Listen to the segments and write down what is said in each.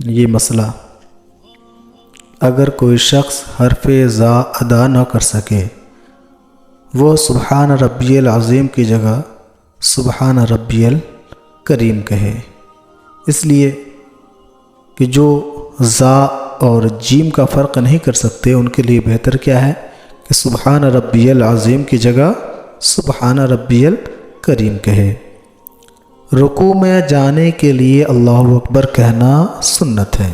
یہ مسئلہ، اگر کوئی شخص حرف زا ادا نہ کر سکے، وہ سبحان ربی العظیم کی جگہ سبحان ربی الکریم کہے، اس لیے کہ جو زا اور جیم کا فرق نہیں کر سکتے ان کے لیے بہتر کیا ہے کہ سبحان ربی العظیم کی جگہ سبحان ربی الکریم کہے۔ رکوع میں جانے کے لیے اللہ اکبر کہنا سنت ہے۔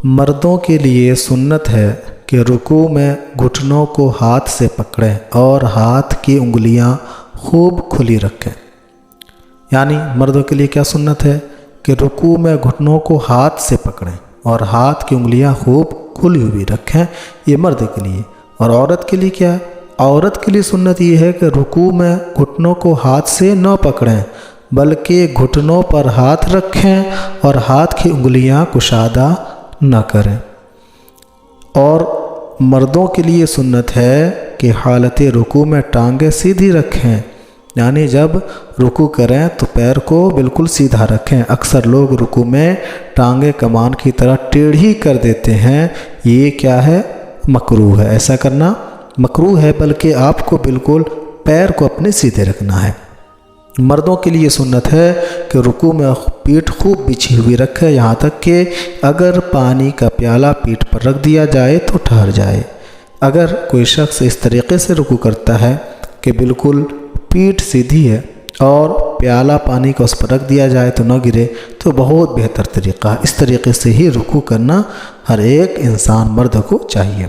مردوں کے لیے سنت ہے کہ رکوع میں گھٹنوں کو ہاتھ سے پکڑیں اور ہاتھ کی انگلیاں خوب کھلی رکھیں۔ یعنی مردوں کے لیے کیا سنت ہے کہ رکوع میں گھٹنوں کو ہاتھ سے پکڑیں اور ہاتھ کی انگلیاں خوب کھلی ہوئی رکھیں، یہ مرد کے لیے۔ اور عورت کے لیے کیا ہے؟ عورت کے لیے سنت یہ ہے کہ رکوع میں گھٹنوں کو ہاتھ سے نہ پکڑیں بلکہ گھٹنوں پر ہاتھ رکھیں اور ہاتھ کی انگلیاں کشادہ نہ کریں۔ اور مردوں کے لیے سنت ہے کہ حالت رکوع میں ٹانگیں سیدھی رکھیں، یعنی جب رکوع کریں تو پیر کو بالکل سیدھا رکھیں۔ اکثر لوگ رکوع میں ٹانگیں کمان کی طرح ٹیڑھی کر دیتے ہیں، یہ کیا ہے؟ مکروہ ہے، ایسا کرنا مکروہ ہے، بلکہ آپ کو بالکل پیر کو اپنے سیدھے رکھنا ہے۔ مردوں کے لیے سنت ہے کہ رکوع میں پیٹھ خوب بچھی ہوئی رکھے، یہاں تک کہ اگر پانی کا پیالہ پیٹھ پر رکھ دیا جائے تو ٹھہر جائے۔ اگر کوئی شخص اس طریقے سے رکوع کرتا ہے کہ بالکل پیٹھ سیدھی ہے اور پیالہ پانی کا اس پر رکھ دیا جائے تو نہ گرے، تو بہت بہتر طریقہ ہے۔ اس طریقے سے ہی رکوع کرنا ہر ایک انسان مرد کو چاہیے۔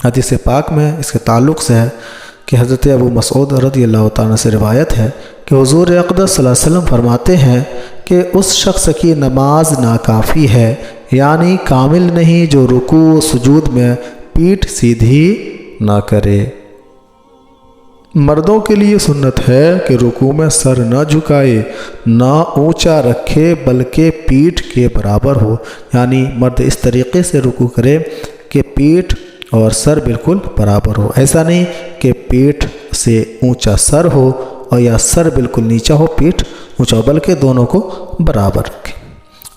حدیث پاک میں اس کے تعلق سے ہے کہ حضرت ابو مسعود رضی اللہ تعالیٰ سے روایت ہے کہ حضور اقدس صلی اللہ علیہ وسلم فرماتے ہیں کہ اس شخص کی نماز ناکافی ہے، یعنی کامل نہیں، جو رکوع و سجود میں پیٹھ سیدھی نہ کرے۔ مردوں کے لیے سنت ہے کہ رکوع میں سر نہ جھکائے، نہ اونچا رکھے بلکہ پیٹھ کے برابر ہو، یعنی مرد اس طریقے سے رکوع کرے کہ پیٹھ اور سر بالکل برابر ہو۔ ایسا نہیں کہ پیٹھ سے اونچا سر ہو اور یا سر بالکل نیچا ہو پیٹھ اونچا ہو، بلکہ دونوں کو برابر رکھے۔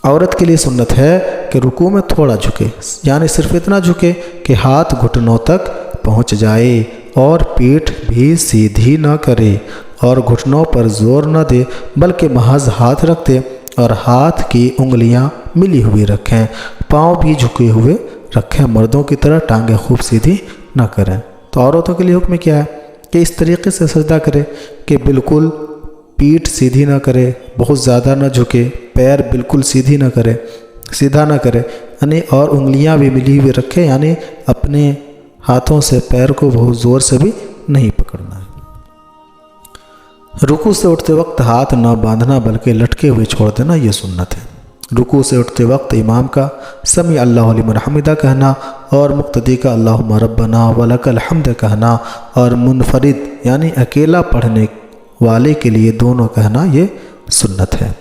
عورت کے لیے سنت ہے کہ رکوع میں تھوڑا جھکے، یعنی صرف اتنا جھکے کہ ہاتھ گھٹنوں تک پہنچ جائے اور پیٹھ بھی سیدھی نہ کرے اور گھٹنوں پر زور نہ دے بلکہ محض ہاتھ رکھ دے اور ہاتھ کی انگلیاں ملی ہوئی رکھیں، پاؤں بھی جھکے ہوئے رکھیں، مردوں کی طرح ٹانگیں خوب سیدھی نہ کریں۔ تو عورتوں کے لیے حکم کیا ہے کہ اس طریقے سے سجدہ کرے کہ بالکل پیٹھ سیدھی نہ کرے، بہت زیادہ نہ جھکے، پیر بالکل سیدھی نہ کرے، سیدھا نہ کرے، یعنی اور انگلیاں بھی ملی ہوئی رکھے، یعنی اپنے ہاتھوں سے پیر کو بہت زور سے بھی نہیں پکڑنا ہے۔ رکوع سے اٹھتے وقت ہاتھ نہ باندھنا بلکہ لٹکے ہوئے چھوڑ دینا، یہ سنت ہے۔ رکوع سے اٹھتے وقت امام کا سمیع اللہ لمن حمدہ کہنا اور مقتدی کا اللہم ربنا ولک الحمد کہنا، اور منفرد یعنی اکیلا پڑھنے والے کے لیے دونوں کہنا یہ سنت ہے۔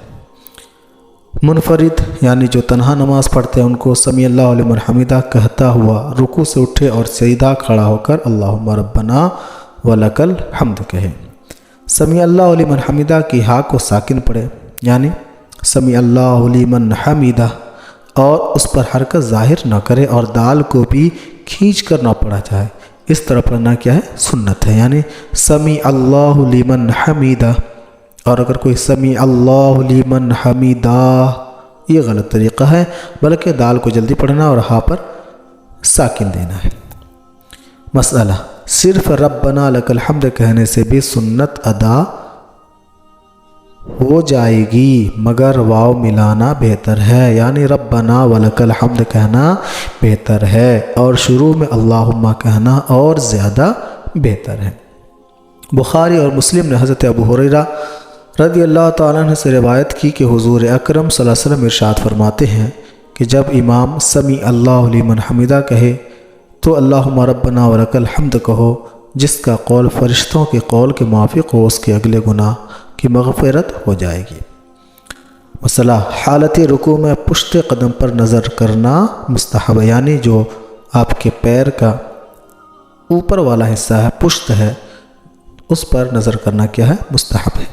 منفرد یعنی جو تنہا نماز پڑھتے ہیں ان کو سمیع اللہ لمن حمدہ کہتا ہوا رکوع سے اٹھے اور سیدھا کھڑا ہو کر اللہم ربنا ولک الحمد کہے۔ سمیع اللہ لمن حمدہ کی ہا کو ساکن پڑھے، یعنی سمیع اللہ لمن حمدہ، اور اس پر حرکت ظاہر نہ کرے اور دال کو بھی کھینچ کر نہ پڑھا جائے، اس طرح پڑھنا کیا ہے؟ سنت ہے، یعنی سمیع اللہ لمن حمدہ۔ اور اگر کوئی سمیع اللہ لمن حمدہ، یہ غلط طریقہ ہے، بلکہ دال کو جلدی پڑھنا اور ہا پر ساکن دینا ہے۔ مسئلہ، صرف ربنا لک الحمد کہنے سے بھی سنت ادا ہو جائے گی، مگر واو ملانا بہتر ہے، یعنی ربنا ولک الحمد کہنا بہتر ہے اور شروع میں اللہم کہنا اور زیادہ بہتر ہے۔ بخاری اور مسلم نے حضرت ابو ہریرہ رضی اللہ تعالیٰ عنہ سے روایت کی کہ حضور اکرم صلی اللہ علیہ وسلم ارشاد فرماتے ہیں کہ جب امام سمیع اللہ لمن حمدہ کہے تو اللہم ربنا ولک الحمد کہو، جس کا قول فرشتوں کے قول کے موافق ہو، اس کے اگلے گناہ کی مغفرت ہو جائے گی۔ مسئلہ، حالت رکوع میں پشت قدم پر نظر کرنا مستحب ہے، یعنی جو آپ کے پیر کا اوپر والا حصہ ہے، پشت ہے، اس پر نظر کرنا کیا ہے؟ مستحب ہے۔